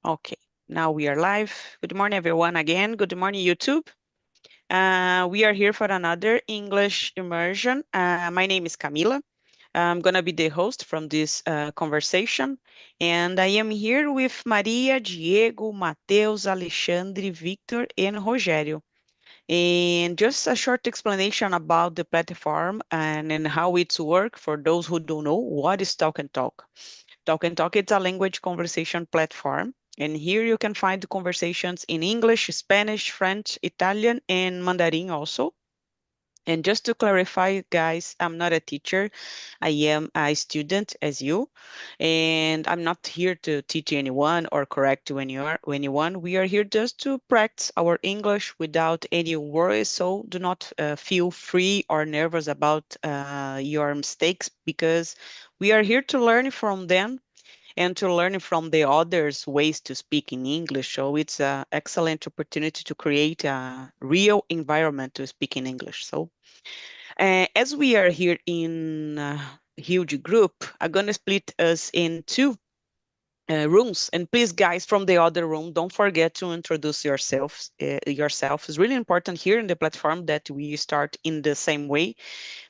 Okay, now we are live. Good morning, everyone, again. Good morning, YouTube. We are here for another English immersion. My name is Camila. I'm going to be the host from this conversation. And I am here with Maria, Diego, Mateus, Alexandre, Victor, and Rogério. And just a short explanation about the platform and how it's work for those who don't know what is Talk and Talk. Talk and Talk is a language conversation platform. And here you can find conversations in English, Spanish, French, Italian, and Mandarin also. And just to clarify, guys, I'm not a teacher. I am a student as you, and I'm not here to teach anyone or correct anyone. We are here just to practice our English without any worries. So do not feel free or nervous about your mistakes because we are here to learn from them and to learn from the others ways to speak in English. So it's an excellent opportunity to create a real environment to speak in English. So as we are here in a huge group, I'm going to split us in two rooms. And please, guys, from the other room, don't forget to introduce yourselves. Yourself is really important here in the platform that we start in the same way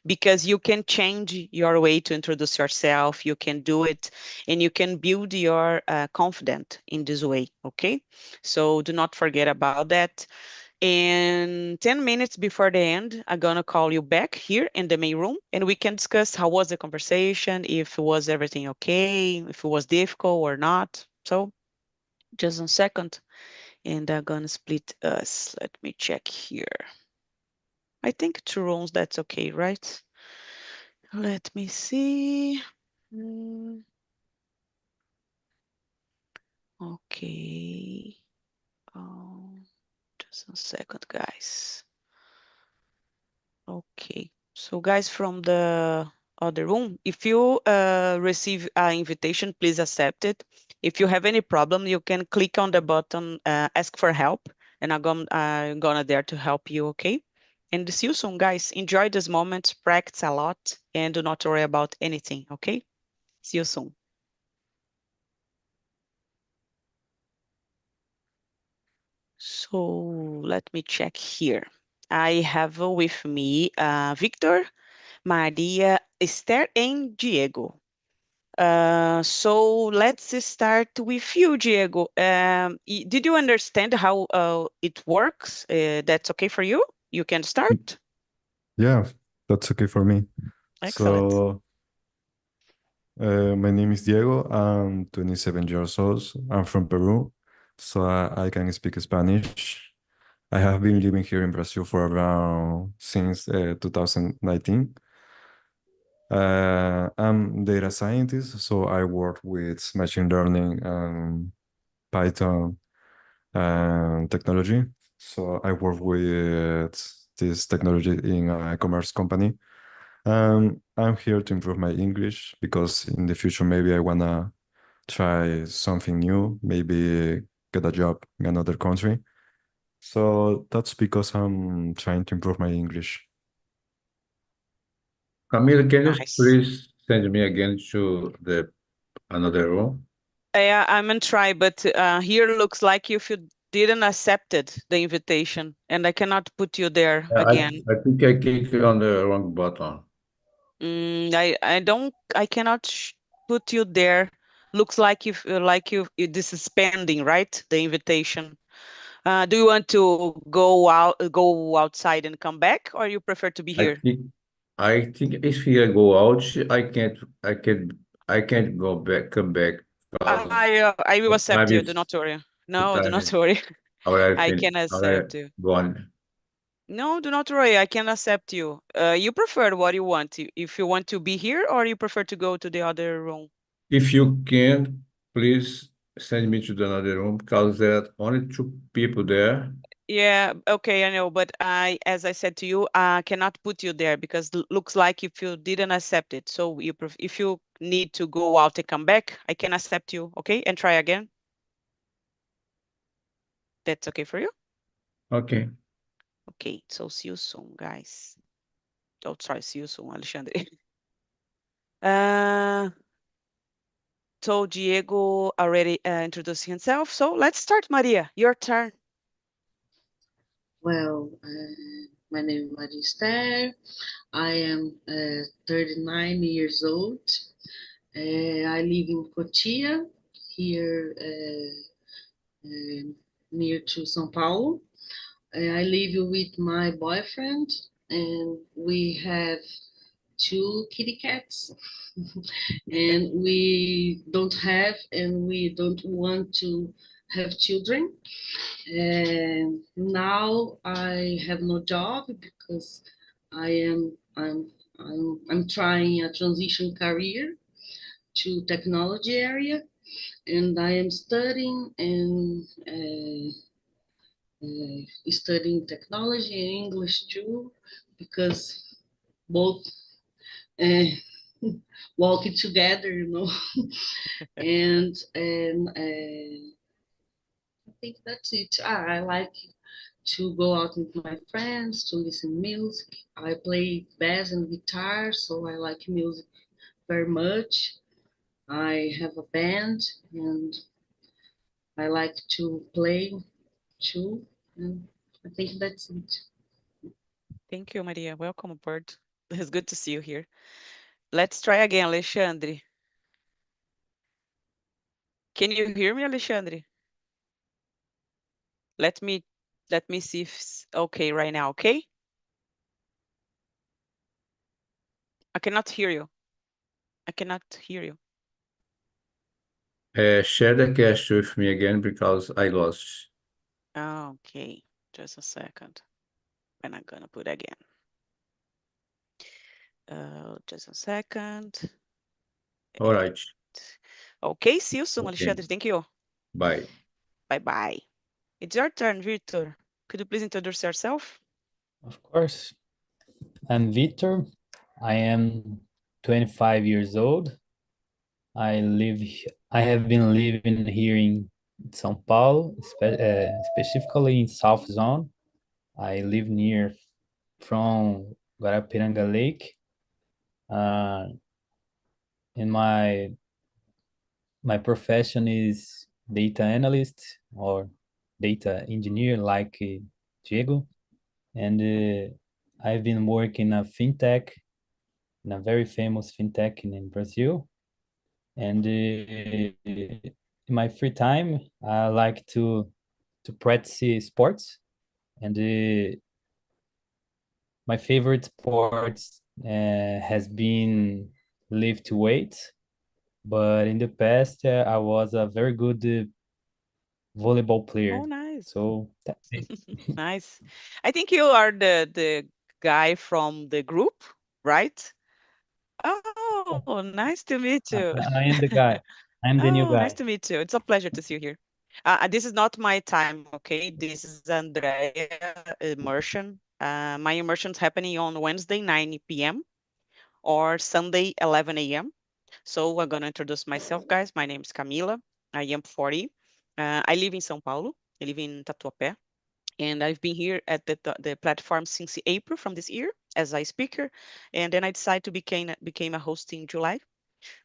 because you can change your way to introduce yourself. You can do it and you can build your confidence in this way. Okay, so do not forget about that. And 10 minutes before the end, I'm gonna call you back here in the main room and we can discuss how was the conversation, if was everything okay, if it was difficult or not. So just a second and I'm gonna split us. Let me check here. I think two rooms, that's okay, right? Let me see. Mm, okay. Oh, just a second, guys. Okay. So guys from the other room, if you receive an invitation, please accept it. If you have any problem, you can click on the button, ask for help, and I'm gonna there to help you, okay? And see you soon, guys. Enjoy this moment, practice a lot, and do not worry about anything, okay? See you soon. So let me check here. I have with me Victor, Maria, Esther, and Diego. So let's start with you, Diego. Did you understand how it works? That's okay for you? You can start? Yeah, that's okay for me. Excellent. So, my name is Diego. I'm 27 years old. I'm from Peru, so I can speak Spanish. I have been living here in Brazil for around since 2019. I'm data scientist, so I work with machine learning and Python and technology. So I work with this technology in a commerce company. I'm here to improve my English because in the future maybe I wanna try something new, maybe get a job in another country. So that's because I'm trying to improve my English. Camila, can you Nice. please send me again to the another room? Yeah, I'm in try, but here looks like if you didn't accepted the invitation, and I cannot put you there Yeah, again. I think I clicked on the wrong button. I cannot put you there. Looks like if this is pending, right? The invitation. Do you want to go outside and come back, or you prefer to be I here? think I think if I go out, I can't go back, come back because I will the accept time you. Do is not worry. the No, do time not is worry. already I finished, can already accept you. gone. No, do not worry. I can accept you. You prefer what you want. If you want to be here, or you prefer to go to the other room. If you can, please send me to the another room because there are only two people there. Yeah, okay, I know, but as I said to you, I cannot put you there because looks like if you didn't accept it. So if you need to go out and come back, I can accept you, okay, and try again. That's okay for you? Okay. Okay, so see you soon, guys. Oh, sorry, see you soon, Alexandre. Uh, So Diego already introduced himself. So let's start, Maria. Your turn. Well, my name is Maria Esther. I am 39 years old. I live in Cotia, here near to São Paulo. I live with my boyfriend, and we have two kitty cats. And we don't have, and we don't want to have children. And now I have no job because I am I'm trying a transition career to technology area, and I am studying and studying technology and English too, because both uh, walking together, you know. And I think that's it. I like to go out with my friends to listen music. I play bass and guitar, so I like music very much. I have a band and I like to play too. And I think that's it. Thank you, Maria. Welcome aboard. It's good to see you here. Let's try again, Alexandre. Can you hear me, Alexandre? Let me let me see if it's okay right now, okay? I cannot hear you. I cannot hear you. Share the cache with me again because I lost. Okay, just a second. And I'm gonna put again. Just a second. All right. Okay, see you soon, Okay. Alexandre. Thank you. Bye. Bye-bye. It's your turn, Victor. Could you please introduce yourself? Of course. I'm Victor. I am 25 years old. I have been living here in São Paulo, specifically in South Zone. I live near from Guarapiranga Lake. Uh, and my profession is data analyst or data engineer, like Diego. And I've been working in a fintech, in a very famous fintech in Brazil. And in my free time, I like to practice sports. And my favorite sports has been lift weights. But in the past, I was a very good volleyball player. Oh, nice. So that's it. Nice. I think you are the guy from the group, right? Oh, nice to meet you. I am the guy. I'm the new Oh, nice guy. to meet you. It's a pleasure to see you here. This is not my time, okay? This is Andrea immersion. My immersion's happening on Wednesday, 9 p.m. or Sunday, 11 a.m. So I'm gonna introduce myself, guys. My name is Camila. I am 40. I live in São Paulo. I live in Tatuapé, and I've been here at the platform since April from this year as a speaker, and then I decided to became a host in July.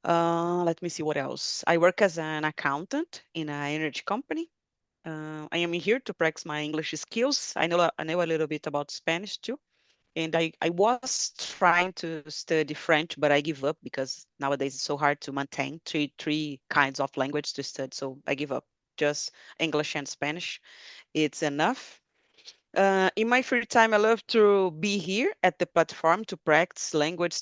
Let me see what else. I work as an accountant in an energy company. I am here to practice my English skills. I know a little bit about Spanish too, and I was trying to study French, but I give up because nowadays it's so hard to maintain three kinds of language to study. So I give up. Just English and Spanish. It's enough. In my free time, I love to be here at the platform to practice language.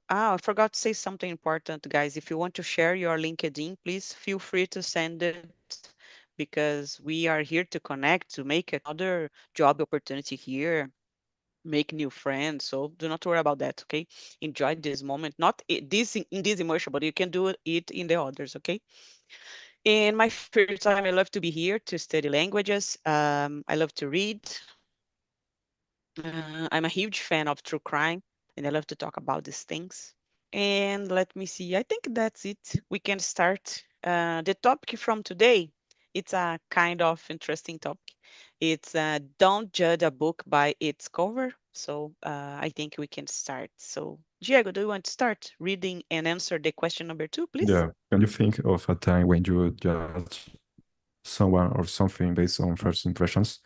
I forgot to say something important, guys. If you want to share your LinkedIn, please feel free to send it because we are here to connect, to make another job opportunity here, make new friends. So do not worry about that, okay? Enjoy this moment, not this in this immersion, but you can do it in the others, okay? In my free time, I love to be here to study languages. I love to read. I'm a huge fan of true crime, and I love to talk about these things. And let me see, I think that's it. We can start. The topic from today, it's a kind of interesting topic. It's don't judge a book by its cover. So I think we can start. So Diego, do you want to start reading and answer the question number 2, please? Yeah. Can you think of a time when you judge someone or something based on first impressions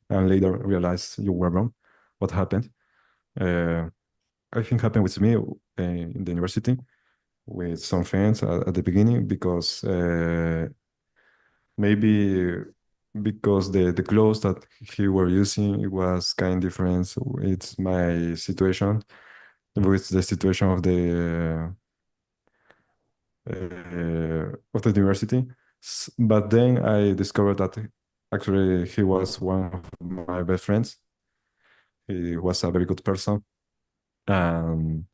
and later realized you were wrong? What happened? I think happened with me in the university with some friends at the beginning because maybe because the clothes that he were using it was kind different with my situation with the situation of the university. But then I discovered that actually he was one of my best friends. He was a very good person. And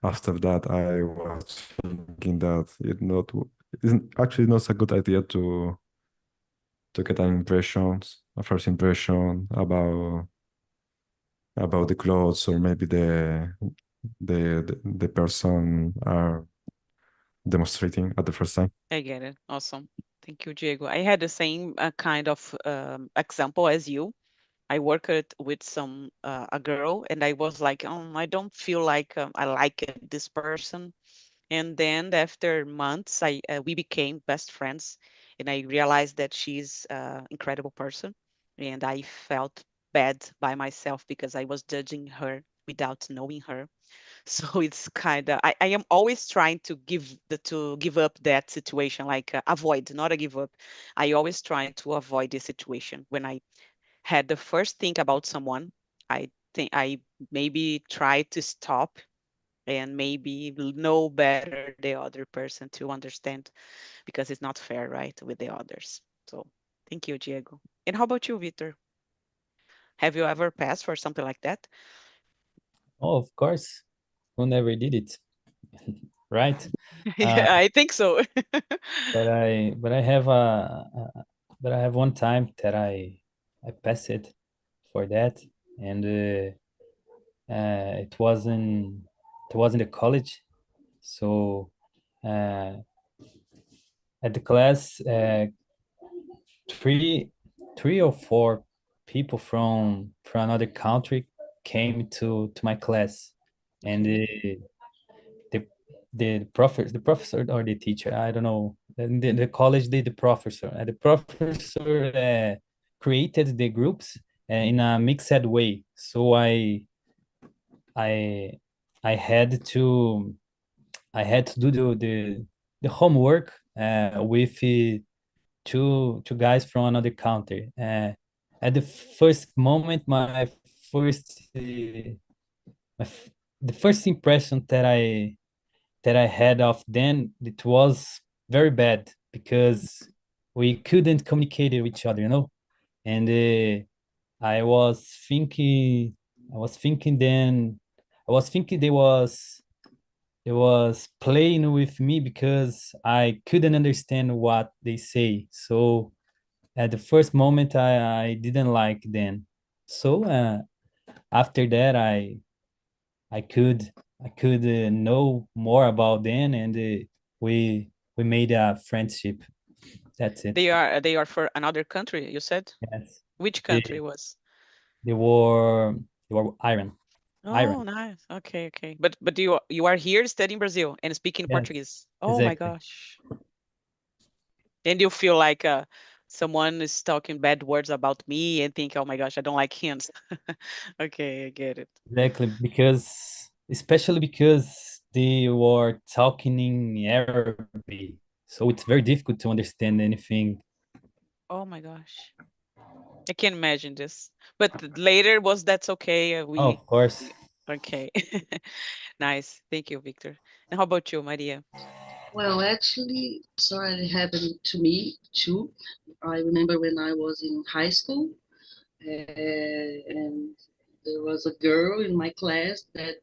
after that, I was thinking that isn't actually not a good idea to get a first impression about the clothes or maybe the person are demonstrating at the first time. I get it. Awesome. Thank you, Diego. I had the same kind of example as you. I worked with a girl, and I was like, I don't feel like I like this person. And then after months, we became best friends, and I realized that she's an incredible person, and I felt bad by myself because I was judging her without knowing her. So it's kind of I am always trying to give up that situation, like avoid, not a give up. I always try to avoid this situation when I had the first think about someone. I think I maybe try to stop and maybe know better the other person to understand, because it's not fair, right, with the others. So thank you, Diego. And how about you, Victor? Have you ever passed for something like that? Oh, of course. Who never did it, right? Yeah, I think so. But I have but I have one time that I passed it for that, and it was in the college. So uh, at the class, three three or four people from another country came to my class, and Okay. the the professor or the teacher, I don't know, the college did the professor, the professor created the groups in a mixed way. So I I had to I had to do the homework with two guys from another country. At the first moment, first my f- the first impression that I had of them, it was very bad because we couldn't communicate with each other, And I was thinking, I was thinking then, I was thinking they was playing with me because I couldn't understand what they say. So at the first moment, I didn't like them. So after that, I could I could know more about them, and we made a friendship. That's it. They are for another country, you said? Yes, Which they country was? they were they were Iran. Oh, Iran. nice. Okay, okay. But you are here studying Brazil and speaking Yes, Portuguese. Oh my exactly. gosh. And you feel like someone is talking bad words about me and think, oh my gosh, I don't like him. Okay, I get it. Exactly, because especially because they were talking in Arabic, so it's very difficult to understand anything. Oh my gosh. I can't imagine this. But later was that's okay. Oh, of course. Okay. Nice. Thank you, Victor. And how about you, Maria? Well, actually, sorry, it happened to me too. I remember when I was in high school, and there was a girl in my class that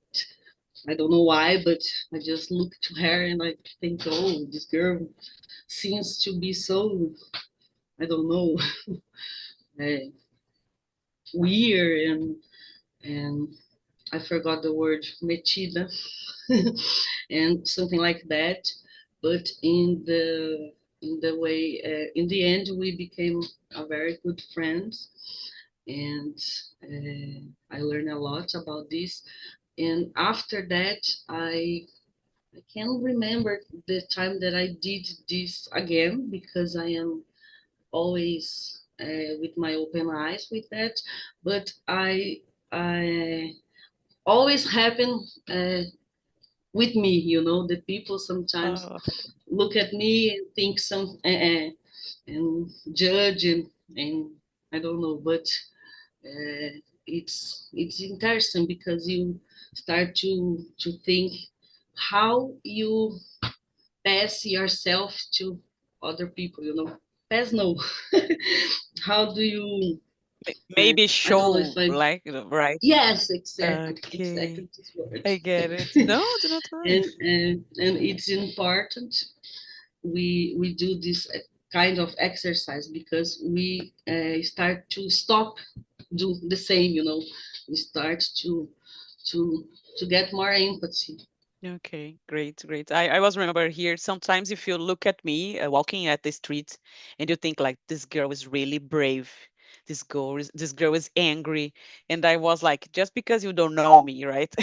I don't know why, but I just looked to her and I think, oh, this girl seems to be so, I don't know, uh, weird and I forgot the word metida and something like that. But in the end, we became a very good friends, and I learned a lot about this. And after that, I can't remember the time that I did this again, because I am always with my open eyes with that. But I always happen with me, the people sometimes Oh, look at me and think some and judge, and I don't know, but it's interesting, because you start to think how you pass yourself to other people, pass, no. How do you maybe I don't know if show I like right. yes, exactly, Okay, this word. I get it. No, do not worry. And it's important we do this kind of exercise, because we start to stop do the same, we start to to get more empathy. Okay, great, great. I was remember here. Sometimes if you look at me walking at the street and you think like this girl is really brave, this girl is angry, and I was like, just because you don't know me, right?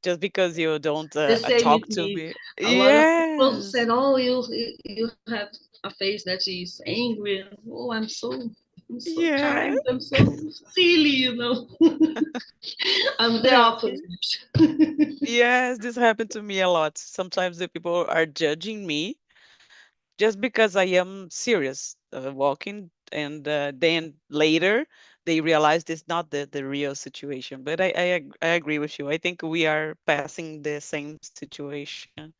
Just because you don't The same talk with to me. me. A lot of people Yes, said, "Oh, you have a face that is angry." And, oh, I'm so yes, kind. I'm so silly, I'm the okay. opposite. Yes, this happened to me a lot. Sometimes the people are judging me just because I am serious walking, and then later they realize it's not the real situation. But I agree with you. I think we are passing the same situation,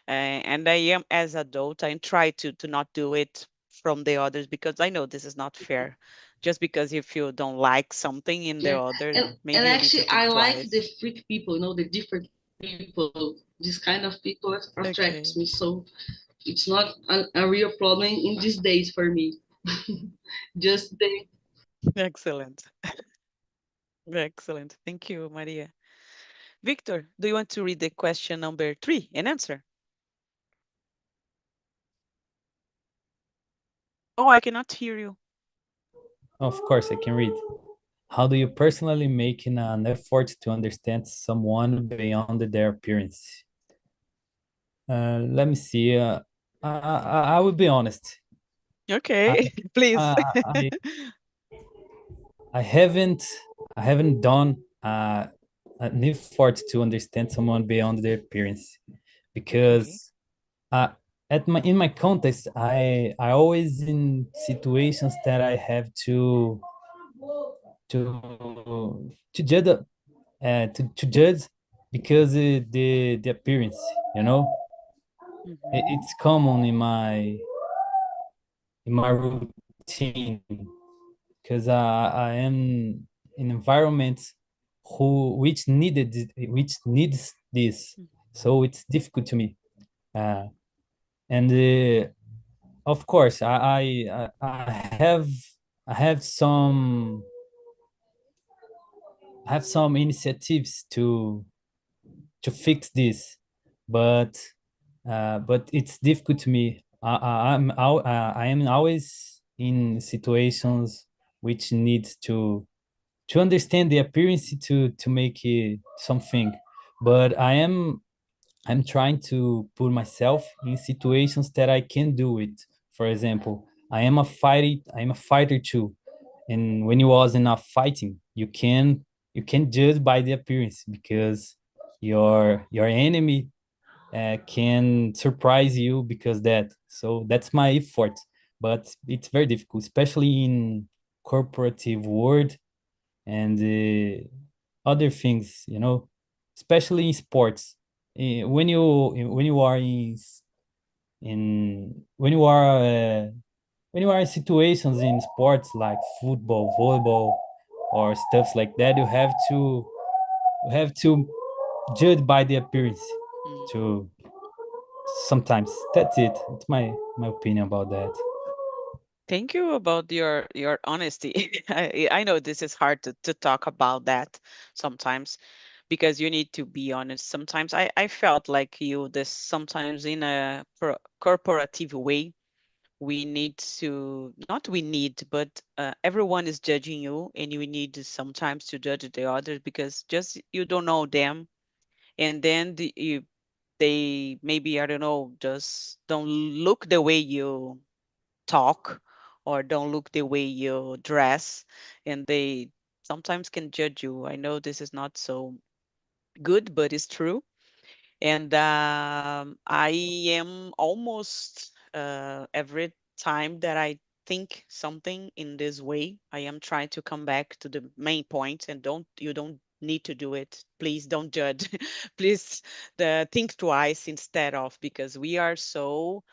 and I am as adult. I try to not do it from the others because I know this is not fair. Just because if you don't like something in the Yeah, other, and maybe you need to actually, think I like the twice. freak people, the different people. This kind of people attracts me. Okay, So it's not a real problem in these days for me. Just the excellent, excellent. Thank you, Maria. Victor, do you want to read the question number 3 and answer? Oh, I cannot hear you. Of course, I can read. How do you personally make an effort to understand someone beyond their appearance? Let me see. I will be honest. I, Okay, please. I, I, I haven't I haven't done an effort to understand someone beyond their appearance, Okay. because uh, at my in my context, I always in situations that I have to judge to judge because the appearance, you know, Hmm. it's common in my routine, because I am in environments which needs this, so it's difficult to me. Uh, and Of course, I have I have some I have some initiatives to fix this, but but it's difficult to me. I am always in situations which needs to understand the appearance to make it something, but I'm trying to put myself in situations that I can do it. For example, I am a fighter too, and when you was in a fighting, you can judge by the appearance, because your enemy can surprise you because that. So that's my effort, but it's very difficult, especially in corporative world and other things, you know, especially in sports. When you are in when you are in situations in sports like football, volleyball, or stuff like that, you have to judge by the appearance. Mm. To sometimes that's it. It's my opinion about that. Thank you about your honesty. I know this is hard to talk about that sometimes because you need to be honest. Sometimes I felt like you this sometimes in a corporative way we need to, not we need, but everyone is judging you, and you need to sometimes to judge the others because just you don't know them, and then they maybe, I don't know, just don't look the way you talk or don't look the way you dress, and they sometimes can judge you. I know this is not so good, but it's true. And I am almost every time that I think something in this way, I am trying to come back to the main point and don't need to do it. Please don't judge. Please think twice instead of, because we are so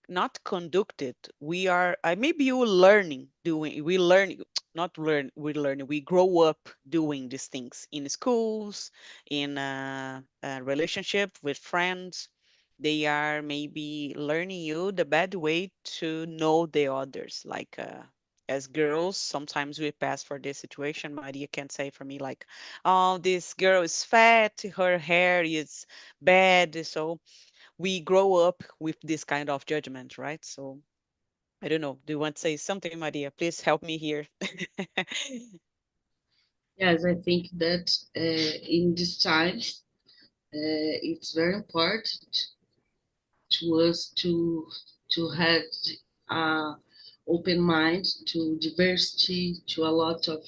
not conducted. We are, maybe you learning doing, we learn, not learn, we learn, we grow up doing these things in schools, in a relationship with friends. They are maybe learning you the bad way to know the others. Like, as girls, sometimes we pass for this situation. Maria can say for me, like, oh, this girl is fat, her hair is bad. So we grow up with this kind of judgment, right? So I don't know. Do you want to say something, Maria? Please help me here. Yes, I think that in these times, it's very important to us to have open mind to diversity, to a lot of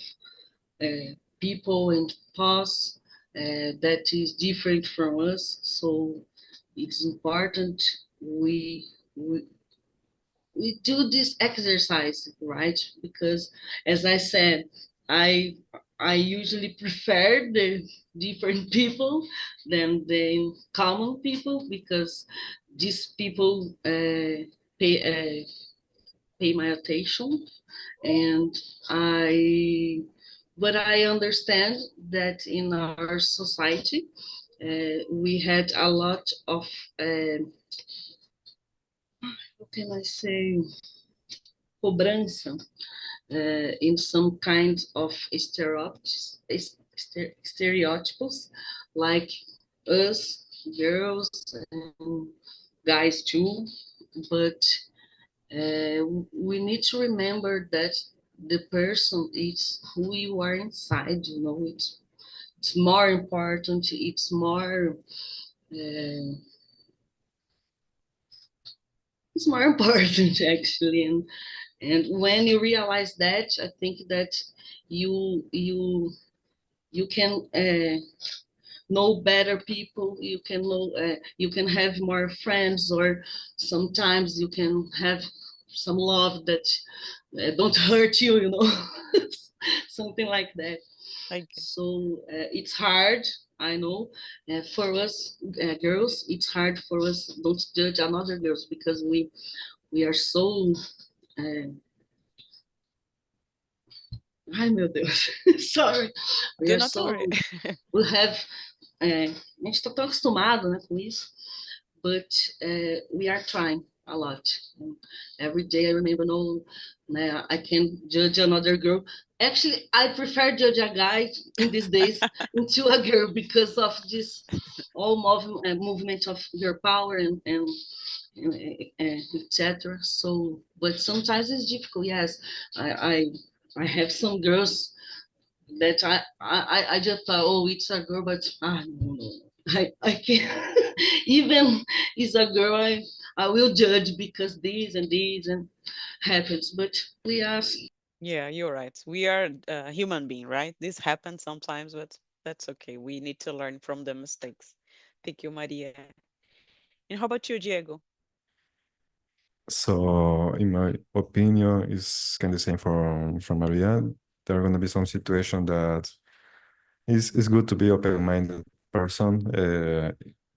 people and thoughts that is different from us. So it's important we we we do this exercise, right? Because as I said, I I usually prefer the different people than the common people because these people pay my attention, and I but I understand that in our society we had a lot of how can I say cobrança in some kind of stereotypes, like us girls and guys too. But we need to remember that the person is who you are inside. You know, it's more important. It's more important actually, and when you realize that, I think that you can know better people. You can know you can have more friends, or sometimes you can have some love that don't hurt you. You know, something like that. Like, So it's hard. I know for us girls, it's hard for us. Don't judge another girls because we are so uh, ai meu Deus, sorry. We do are not so, worry. we have, a gente está tão acostumado, né, com isso, but we are trying a lot. And every day I remember, no, né, I can judge another girl. Actually, I prefer judge a guy in these days into a girl because of this all movement of your power and etc. So, but sometimes it's difficult. Yes, I I have some girls that I just thought, oh, it's a girl, but no, no, I can't. Even it's a girl, I will judge because this and happens. But we ask. Yeah, you're right. We are a human being, right? This happens sometimes, but that's okay. We need to learn from the mistakes. Thank you, Maria. And how about you, Diego? So, in my opinion, is kind of the same from Maria. There are going to be some situation that is good to be open-minded person.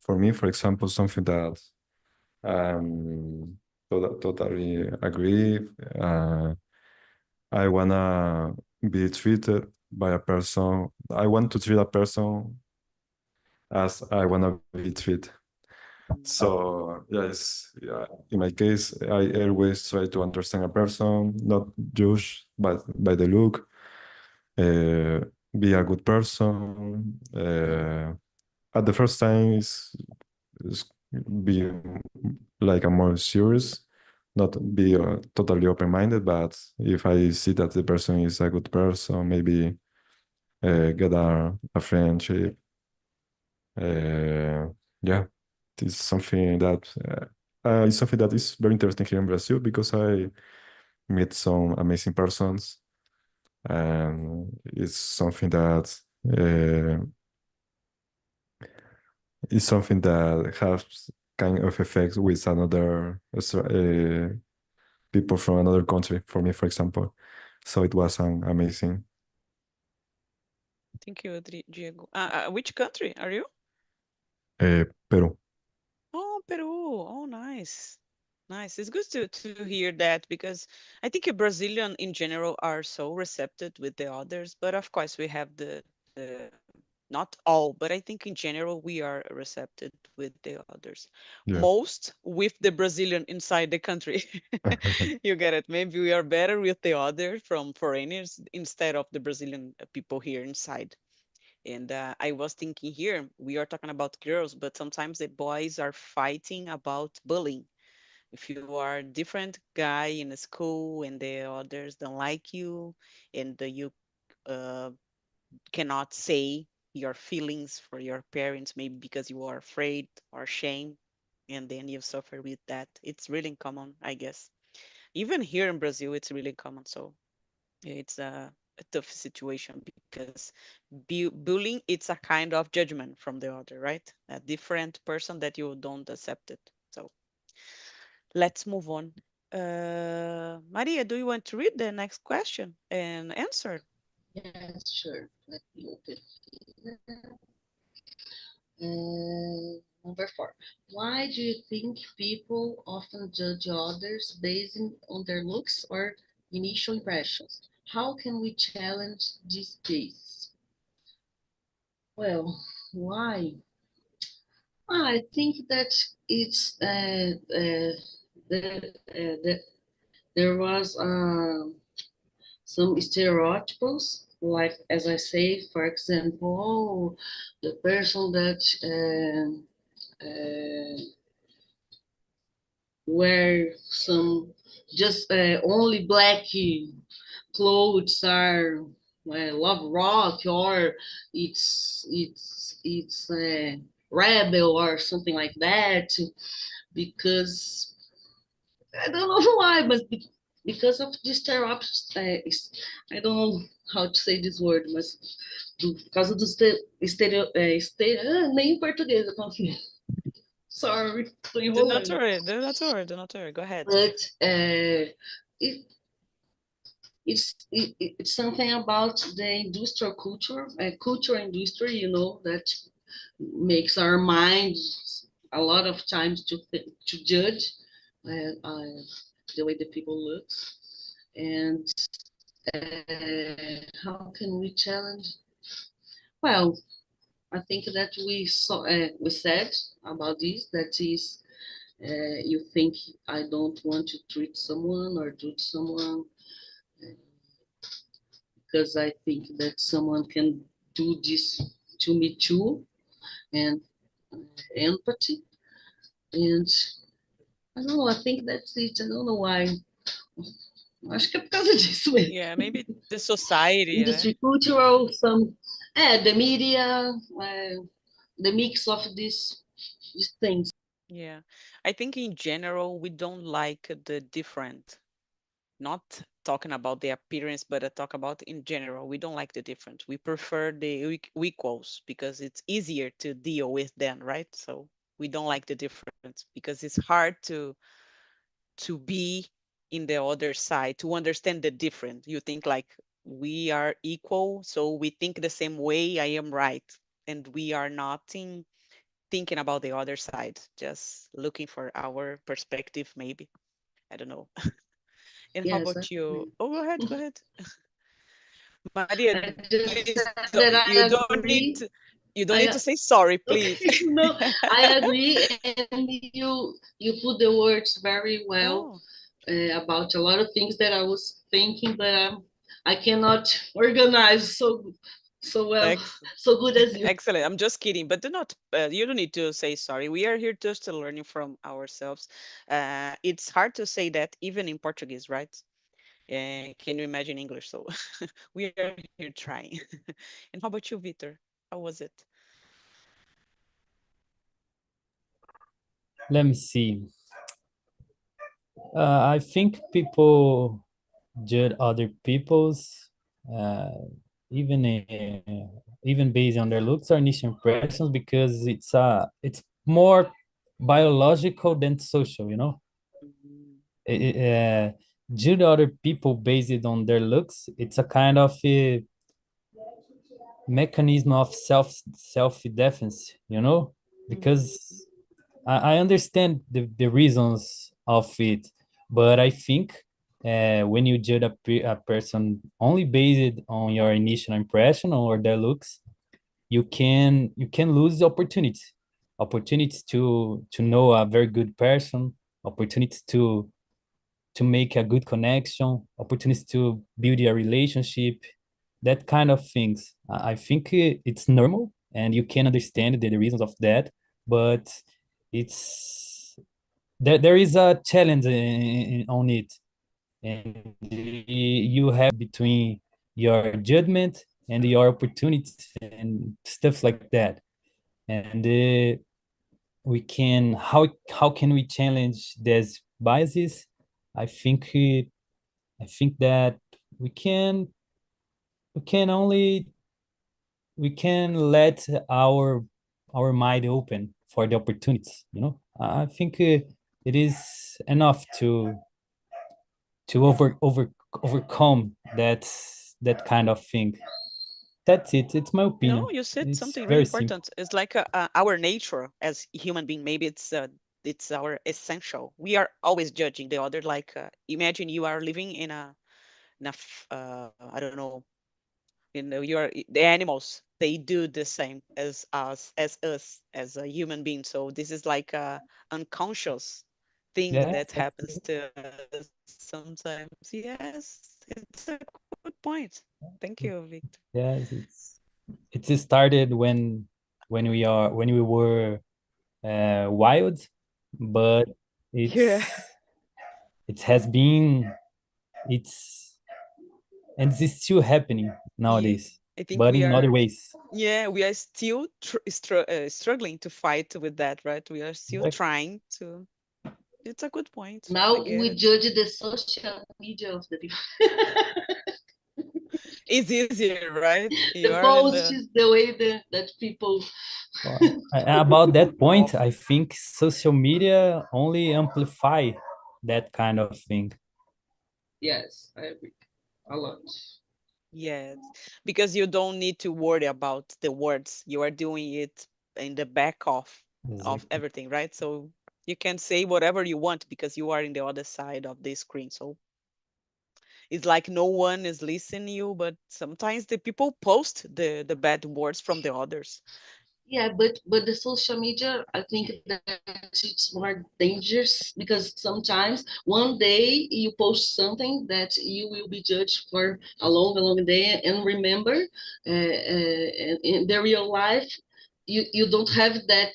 For me, for example, something that totally agree. I wanna be treated by a person. I want to treat a person as I wanna be treated. So yes, yeah. In my case, I always try to understand a person, not judge by the look. Uh, be a good person. At the first time, is be like a more serious, not be totally open-minded, but if I see that the person is a good person, maybe get a friendship. Yeah, it's something that is very interesting here in Brazil because I meet some amazing persons, and it's something that has kind of effects with another people from another country. For me, for example, so it was amazing. Thank you, Diego. Which country are you? Peru. Oh, Peru. Oh, nice. Nice. It's good to hear that because I think Brazilian in general are so receptive with the others, but of course we have the not all, but I think in general we are receptive with the others. Yeah. Most with the Brazilian inside the country. You get it? Maybe we are better with the others from foreigners instead of the Brazilian people here inside. And I was thinking here, we are talking about girls, but sometimes the boys are fighting about bullying. If you are a different guy in a school and the others don't like you, and you uh, cannot say your feelings for your parents, maybe because you are afraid or shame, and then you suffer with that. It's really common, I guess. Even here in Brazil, it's really common. So it's a tough situation because bullying it's a kind of judgment from the other, right? A different person that you don't accept it. So let's move on. Maria, do you want to read the next question and answer? Yes, sure. Let me open here. Number 4. Why do you think people often judge others based on their looks or initial impressions? How can we challenge this case? Well, why? I think that it's the, there was some stereotypes, like as I say, for example, oh, the person that wear some just only black clothes are love rock, or it's rebel or something like that, because I don't know why, but because of this stereotypes, I don't know how to say this word, mas por causa do nem em português eu consigo. Sorry, tô Do not enrolando. worry, do not worry, do not worry. Go ahead. But it, it's something about the industrial culture, culture industry, that makes our minds a lot of times to judge the way the people look. And how can we challenge? Well, I think that we said about this, that is, you think I don't want to treat someone or do someone because I think that someone can do this to me too, and empathy. And I don't know, I think that's it. I don't know why. Acho que é por causa disso mesmo. Yeah, maybe the society, Industry, cultural, the media, the mix of these things. yeah. I think in general, we don't like the different, not talking about the appearance, but I talk about in general. We don't like the different. We prefer the equals because it's easier to deal with them, right? So we don't like the difference because it's hard to be in the other side, to understand the different. You think like we are equal, so we think the same way, I am right. And we are not thinking about the other side, just looking for our perspective, maybe. I don't know. And how Yes, I about you? agree. Oh, go ahead. Maria, I just please, said that you I don't need agree. to, you don't need I to say sorry, please. Okay, no, I agree, and you put the words very well Oh, about a lot of things that I was thinking, but I cannot organize so well, Excellent. so good as you. Excellent. I'm just kidding, but do not, you don't need to say sorry. We are here just to learning from ourselves. It's hard to say that even in Portuguese, right? Can you imagine English? So we are here trying. And how about you, Victor? How was it? Let me see. I think people judge other people's, uh, even even based on their looks or initial impressions, because it's more biological than social. You know, Mhm. judge other people based on their looks. It's a kind of a mechanism of self defense. You know, Mhm. because I understand the reasons of it, but I think when you judge a person only based on your initial impression or their looks, you can lose opportunities to know a very good person, opportunities to make a good connection, opportunities to build a relationship, that kind of things. I think it's normal and you can understand the reasons of that, but it's there is a challenge on it, and you have between your judgment and your opportunities and stuff like that. And we can how can we challenge these biases? I think I think that we can we can only we can let our mind open for the opportunities. You know, I think it is enough to overcome that kind of thing. That's it. It's my No, opinion. you said It's something really very simple. important. It's like our nature as human being. Maybe it's our essential. We are always judging the other. Like imagine you are living in a I don't know, the animals, they do the same as us as a human being. So this is like a unconscious thing that Yes, happens to us sometimes. Yes, it's a good point. Thank you, Victor. yes. It started when we were wild, but Yeah. it has been it's and it's still happening Yeah, nowadays, I think but we in other are, ways. yeah, we are still struggling to fight with that, right? We are still Exactly. trying to. It's a good point. I Now get we it. judge the social media of the people. It's easier, right? You The are in post the. is the way that people. About that point, I think social media only amplify that kind of thing. Yes, I agree a lot. Yes, because you don't need to worry about the words. You are doing it in the back of Exactly. everything, right? So you can say whatever you want because you are in the other side of the screen. So it's like no one is listening you, but sometimes the people post the bad words from the others. Yeah, but the social media, I think that it's more dangerous because sometimes one day you post something that you will be judged for a long day, and remember, in the real life, you don't have that.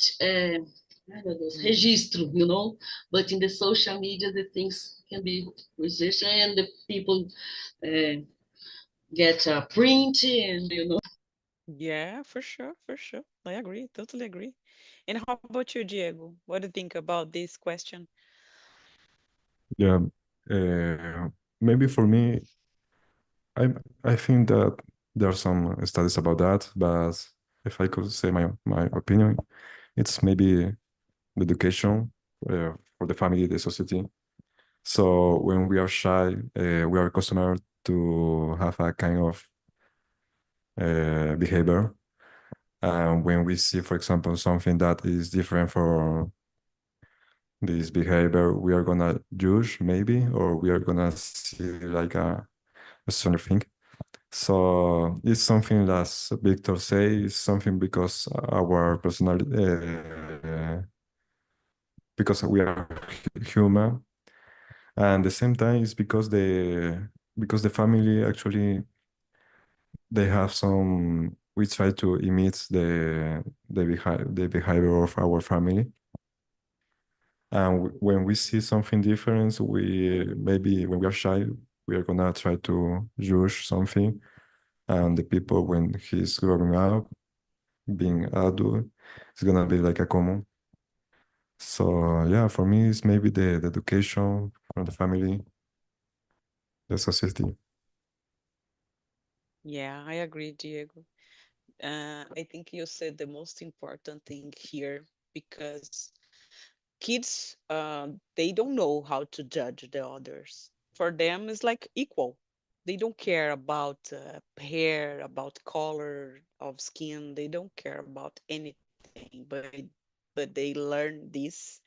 I don't know, Mm. registro, but in the social media, the things can be registered, and the people uh, get a print, and. Yeah, for sure, for sure. I agree, totally agree. And how about you, Diego? What do you think about this question? Yeah, uh, maybe for me, I I think that there are some studies about that, but if I could say my opinion, it's maybe the education for the family, the society. So when we are shy, we are accustomed to have a kind of behavior. And when we see, for example, something that is different from this behavior, we are gonna judge maybe, or we are gonna see like a certain thing. So it's something that Victor say is something because our personality, because we are human, and the same time it's because the family actually they have some we try to imitate the behavior of our family. And when we see something different, maybe when we are shy, we are gonna try to judge something. And the people, when he's growing up, being adult, it's gonna be like a common. So yeah, for me, it's maybe the education from the family, the society. Yeah, I agree, Diego. I think you said the most important thing here because kids, they don't know how to judge the others. For them, it's like equal. They don't care about hair, about color of skin. They don't care about anything, but they learn this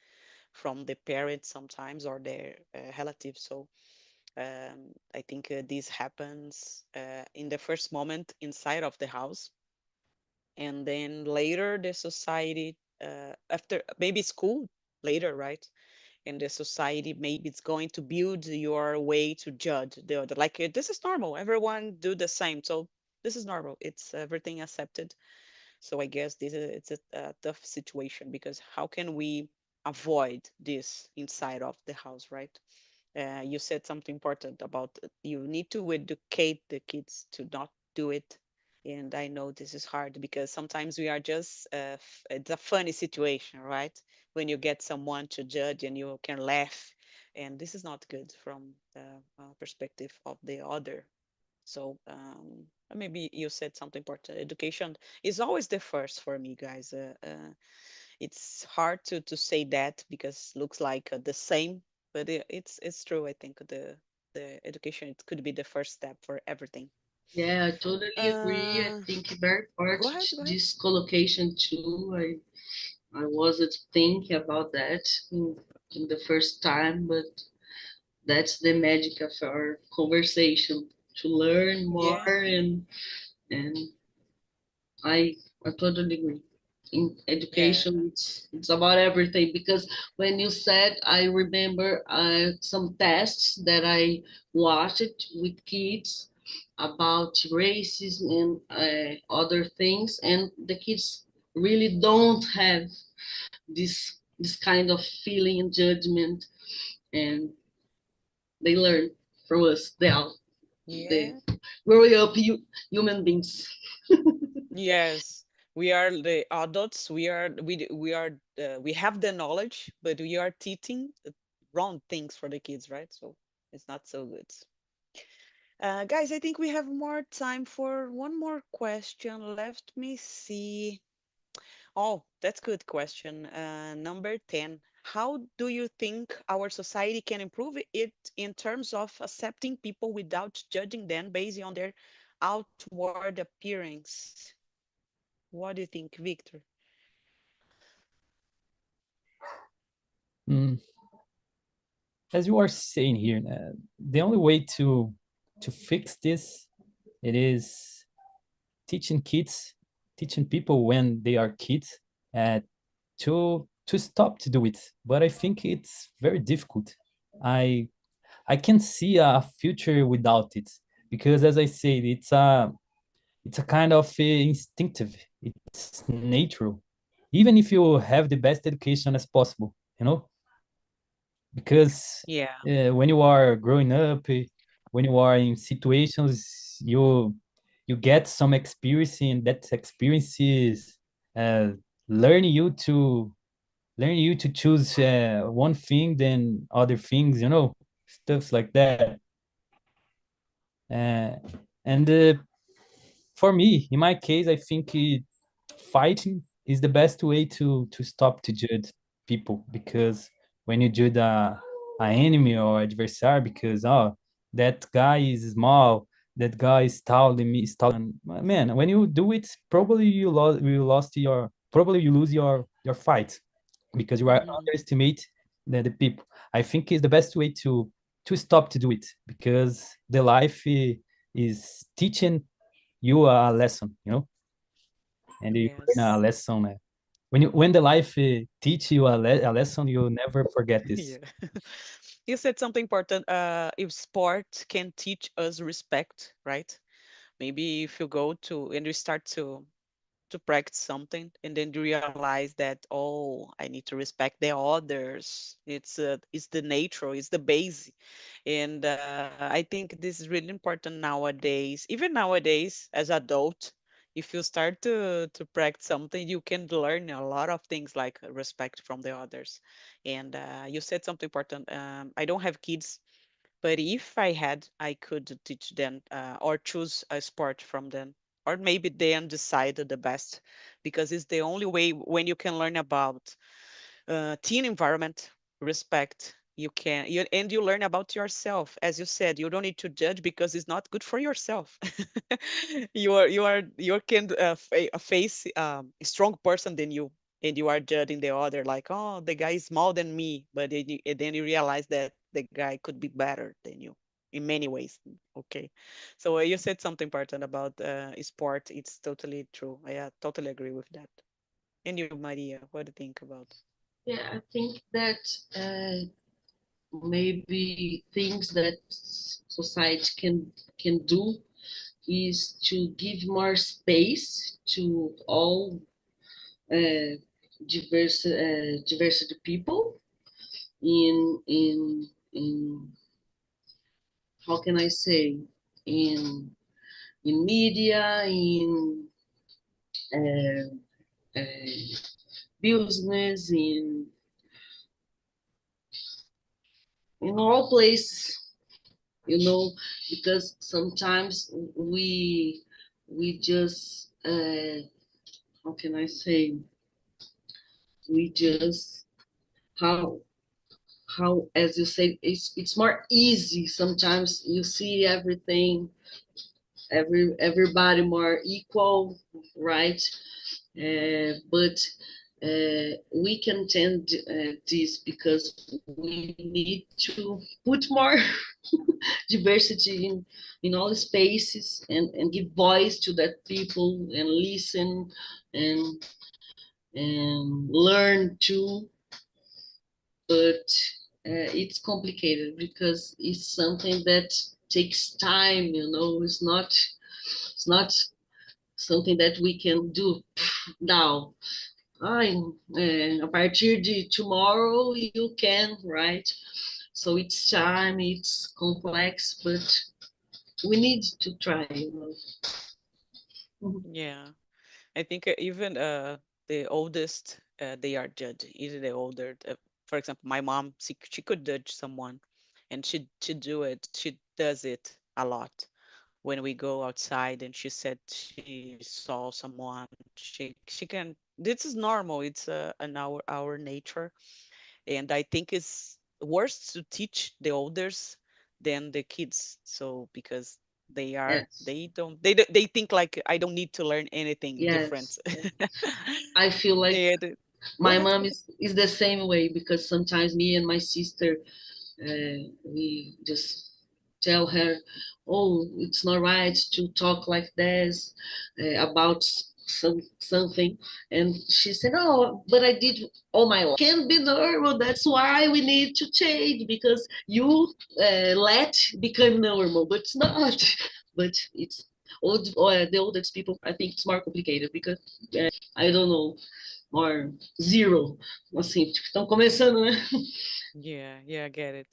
from the parents sometimes or their relatives. So I think this happens in the first moment inside of the house, and then later the society, after maybe school later, right? And the society maybe it's going to build your way to judge the other, like this is normal, everyone do the same, so this is normal, it's everything accepted. So I guess this is it's a tough situation because how can we avoid this inside of the house, right? You said something important about you need to educate the kids to not do it. And I know this is hard because sometimes we are just, it's a funny situation, right? When you get someone to judge and you can laugh. And this is not good from the perspective of the other. So maybe you said something important. Education is always the first for me, guys. It's hard to say that because looks like the same, but it's true. I think the education it could be the first step for everything. Yeah, I totally agree. I Uh, think very Go important ahead, go ahead. this collocation too. I wasn't thinking about that in the first time, but that's the magic of our conversation to learn more Yeah, and I I totally agree. In yeah, education, it's about everything because when you said, I remember some tests that I watched with kids about racism and other things, and the kids really don't have this kind of feeling and judgment, and they learn from us. They yeah. growing up human beings. Yes, we are the adults. We are we have the knowledge, but we are teaching wrong things for the kids, right? So it's not so good. Guys, I think we have more time for one more question. Let me see. Oh, that's good question. Number 10. How do you think our society can improve it in terms of accepting people without judging them based on their outward appearance? What do you think, Victor? Mm, as you are saying here, the only way to fix this, it is teaching kids, teaching people when they are kids, uh, to stop to do it. But I think it's very difficult. I I can see a future without it because, as I said, it's a kind of instinctive. It's natural, even if you have the best education as possible. You know, because Yeah. when you are growing up, when you are in situations, you get some experience, and that experience is uh, learning you to choose one thing than other things, stuff like that. uh, and for me, in my case, I think fighting is the best way to stop to judge people, because when you judge a enemy or adversary because, oh, that guy is small, that guy is taller than me, is taller than, man, when you do it, probably you lose your fight because you are Hmm. underestimate the people. I think is the best way to stop to do it, because the life is teaching you a lesson, and you learn a Yes. lesson. When the life teach you a lesson, you'll never forget this. Yeah. You said something important. If sport can teach us respect, right? Maybe if you go to and you start to practice something and then you realize that, oh, I need to respect the others, it's the nature, it's the base. And I think this is really important nowadays, even nowadays as adult. If you start to practice something, you can learn a lot of things like respect from the others. And you said something important. I don't have kids, but if I had, I could teach them or choose a sport from them. Or maybe they decide the best, because it's the only way when you can learn about teen environment, respect. And you learn about yourself. As you said, you don't need to judge because it's not good for yourself. You can face a strong person than you, and you are judging the other like, oh, the guy is smaller than me, but then you realize that the guy could be better than you in many ways. Okay, so you said something important about sport. It's totally true. I totally agree with that. And you, Maria, what do you think about? Yeah, I think that maybe things that society can do is to give more space to all uh, diversity people in how can I say, in in media, uh, uh, business, in all places, because sometimes we just how can I say, we just how as you say, it's more easy sometimes. You see everything, everybody more equal, right? But we can tend this because we need to put more diversity in all spaces, and give voice to that people, and listen, and learn too. But it's complicated because it's something that takes time. It's not something that we can do now. Ai, a partir de tomorrow you can, right? So it's time, it's complex, but we need to try. Yeah, I think even the oldest, they are judged. Either the older, for example, my mom, she could judge someone, and she do it. She does it a lot when we go outside, and she said she saw someone. She can. This is normal. It's an our nature, and I think it's worse to teach the elders than the kids. So because Yes, they think like I don't need to learn anything yes, different. yes. I feel like And go my ahead, mom go ahead. is the same way, because sometimes me and my sister, we just tell her, "Oh, it's not right to talk like this about something," and she said, "Oh, but I did all my life. Can be normal. That's why we need to change, because you let become normal, but it's not." But it's the oldest people. I think it's more complicated because I don't know, more zero, assim, estão começando, né? Yeah, yeah, I get it.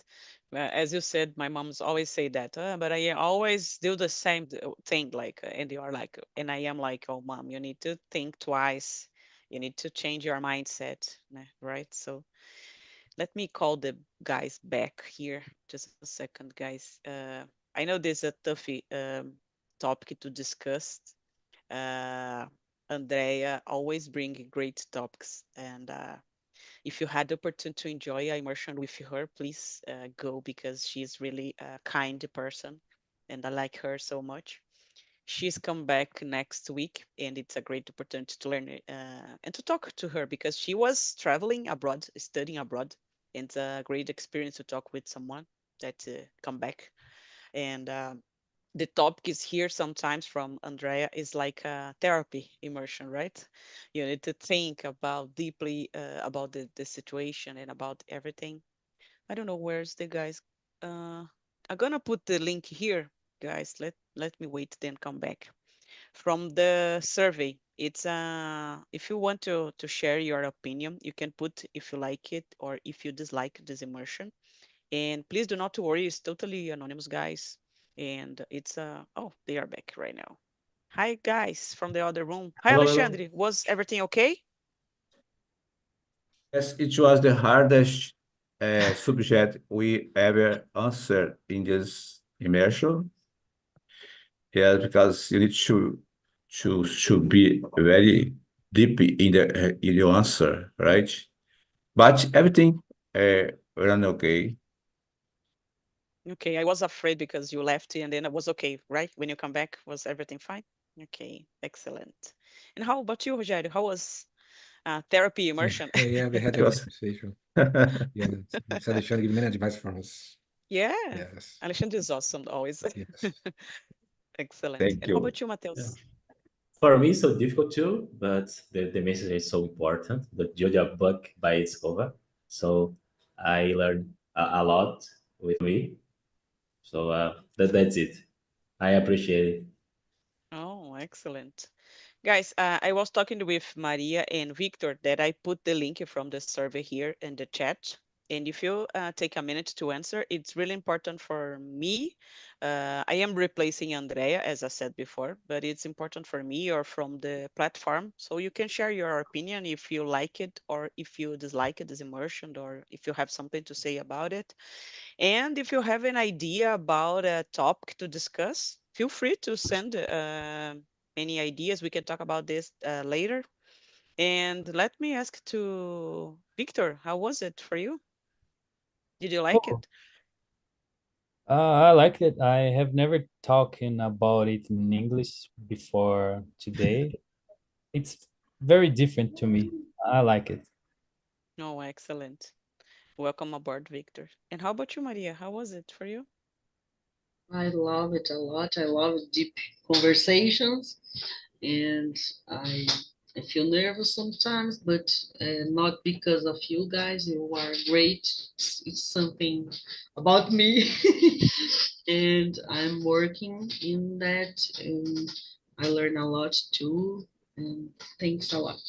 As you said, my mom's always say that, but I always do the same thing, like, and you are like, and I am like, oh, mom, you need to think twice. You need to change your mindset, right? So let me call the guys back here. Just a second, guys. I know there's a toughy topic to discuss. Uh, Andrea always bring great topics, and if you had the opportunity to enjoy a immersion with her, please go, because she's really a kind person, and I like her so much. She's come back next week, and it's a great opportunity to learn and to talk to her, because she was traveling abroad, studying abroad, and it's a great experience to talk with someone that come back. And the topic is here sometimes from Andrea is like a therapy immersion, right? You need to think about deeply about the situation and about everything. I don't know where's the guys. Uh, I'm gonna put the link here. guys. Let me wait, then come back. From the survey, it's if you want to share your opinion, you can put if you like it or if you dislike this immersion. And please do not worry, it's totally anonymous, guys. And it's oh, they are back right now. Hi guys from the other room. Hi Hello, hello. Alexandre, was everything okay? Yes, it was the hardest subject we ever answered in this immersion. Yeah, because you need to be very deep in your answer, right? But everything ran okay. Okay, I was afraid because you left and then it was okay, right? When you come back, was everything fine? Okay, excellent. And how about you, Rogério? How was therapy immersion? Yeah, we had It a good was conversation. Yeah, it's Alexandre giving many advice from us. Yeah, Yes, Alexandre is awesome always. yes. Excellent. thank And how you. about you, Yeah. Matheus? For me, so difficult too, but the message is so important. The judge a book by its cover. So I learned a lot with me. So that's it. I appreciate it. Oh, excellent. Guys, I was talking with Maria and Victor that I put the link from the survey here in the chat. And if you take a minute to answer, it's really important for me. I am replacing Andrea, as I said before, but it's important for me or from the platform. So you can share your opinion if you like it or if you dislike it, this immersion, or if you have something to say about it. And if you have an idea about a topic to discuss, feel free to send any ideas. We can talk about this later. And let me ask to Victor, how was it for you? Did you like Oh, it? I like it. I have never talking about it in English before today. It's very different to me. I like it. Oh, excellent. Welcome aboard, Victor. And how about you, Maria? How was it for you? I love it a lot. I love deep conversations, and I I feel nervous sometimes, but not because of you guys. You are great. It's something about me, and I'm working in that, and I learn a lot too. And thanks a lot.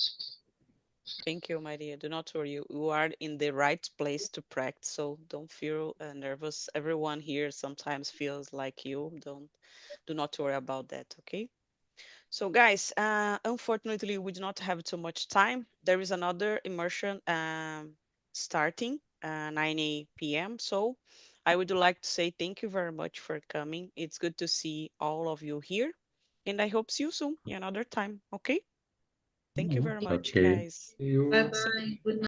Thank you, Maria. Do not worry. You are in the right place to practice, so don't feel nervous. Everyone here sometimes feels like you. Do not worry about that, okay? So, guys, unfortunately, we do not have too much time. There is another immersion starting 9 p.m. So, I would like to say thank you very much for coming. It's good to see all of you here, and I hope see you soon in another time. Okay? Thank you Mhm. very much, Okay. guys. See you. Bye So, bye. Good